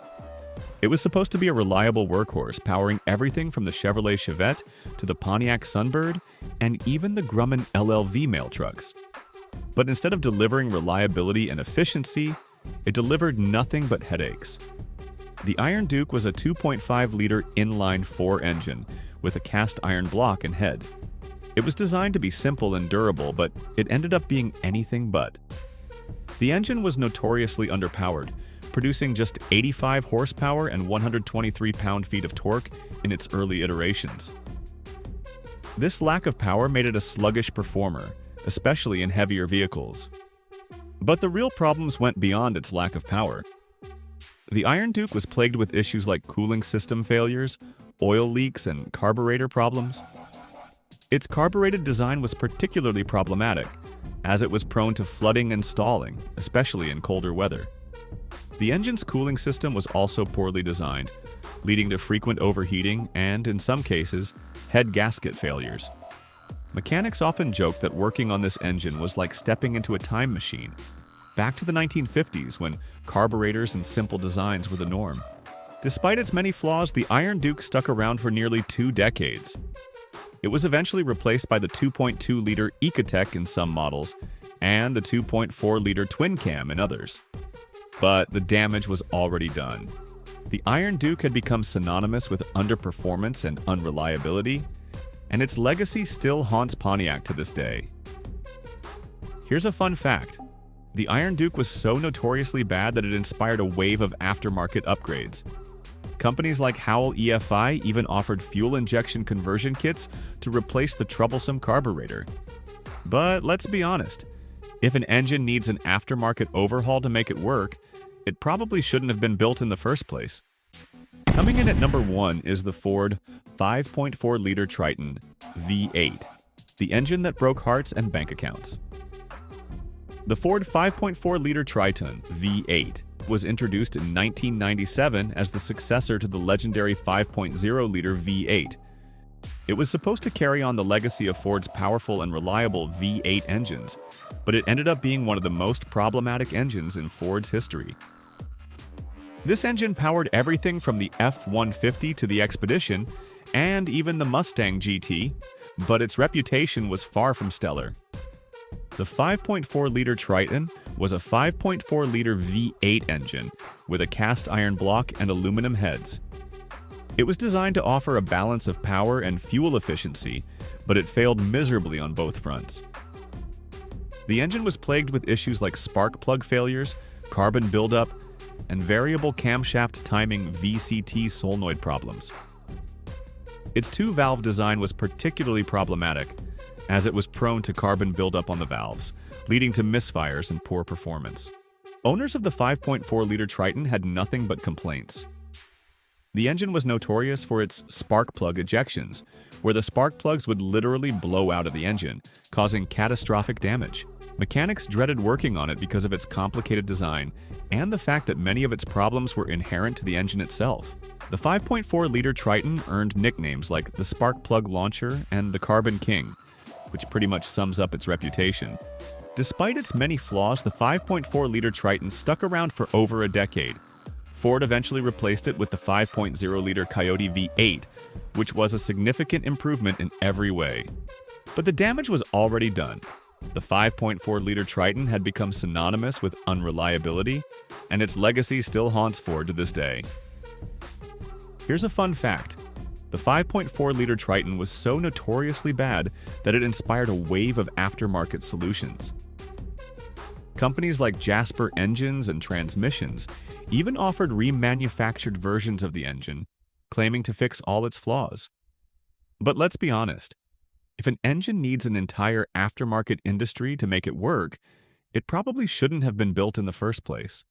It was supposed to be a reliable workhorse, powering everything from the Chevrolet Chevette to the Pontiac Sunbird and even the Grumman LLV mail trucks. But instead of delivering reliability and efficiency, it delivered nothing but headaches. The Iron Duke was a 2.5-liter inline-4 engine with a cast iron block and head. It was designed to be simple and durable, but it ended up being anything but. The engine was notoriously underpowered, producing just 85 horsepower and 123 pound-feet of torque in its early iterations. This lack of power made it a sluggish performer, especially in heavier vehicles. But the real problems went beyond its lack of power. The Iron Duke was plagued with issues like cooling system failures, oil leaks, and carburetor problems. Its carbureted design was particularly problematic, as it was prone to flooding and stalling, especially in colder weather. The engine's cooling system was also poorly designed, leading to frequent overheating and, in some cases, head gasket failures. Mechanics often joke that working on this engine was like stepping into a time machine, back to the 1950s when carburetors and simple designs were the norm. Despite its many flaws, the Iron Duke stuck around for nearly 2 decades. It was eventually replaced by the 2.2-liter Ecotec in some models and the 2.4-liter Twin Cam in others. But the damage was already done. The Iron Duke had become synonymous with underperformance and unreliability, and its legacy still haunts Pontiac to this day. Here's a fun fact. The Iron Duke was so notoriously bad that it inspired a wave of aftermarket upgrades. Companies like Howell EFI even offered fuel injection conversion kits to replace the troublesome carburetor. But let's be honest, if an engine needs an aftermarket overhaul to make it work, it probably shouldn't have been built in the first place. Coming in at number 1 is the Ford 5.4-liter Triton V8, the engine that broke hearts and bank accounts. The Ford 5.4-liter Triton V8 was introduced in 1997 as the successor to the legendary 5.0-liter V8. It was supposed to carry on the legacy of Ford's powerful and reliable V8 engines, but it ended up being one of the most problematic engines in Ford's history. This engine powered everything from the F-150 to the Expedition and even the Mustang GT, but its reputation was far from stellar. The 5.4-liter Triton was a 5.4-liter V8 engine with a cast iron block and aluminum heads. It was designed to offer a balance of power and fuel efficiency, but it failed miserably on both fronts. The engine was plagued with issues like spark plug failures, carbon buildup, and variable camshaft timing VCT solenoid problems. Its two-valve design was particularly problematic, as it was prone to carbon buildup on the valves, leading to misfires and poor performance. Owners of the 5.4-liter Triton had nothing but complaints. The engine was notorious for its spark plug ejections, where the spark plugs would literally blow out of the engine, causing catastrophic damage. Mechanics dreaded working on it because of its complicated design and the fact that many of its problems were inherent to the engine itself. The 5.4-liter Triton earned nicknames like the Spark Plug Launcher and the Carbon King, which pretty much sums up its reputation. Despite its many flaws, the 5.4-liter Triton stuck around for over a decade. Ford eventually replaced it with the 5.0-liter Coyote V8, which was a significant improvement in every way. But the damage was already done. The 5.4-liter Triton had become synonymous with unreliability, and its legacy still haunts Ford to this day. Here's a fun fact. The 5.4-liter Triton was so notoriously bad that it inspired a wave of aftermarket solutions. Companies like Jasper Engines and Transmissions even offered remanufactured versions of the engine, claiming to fix all its flaws. But let's be honest, if an engine needs an entire aftermarket industry to make it work, it probably shouldn't have been built in the first place.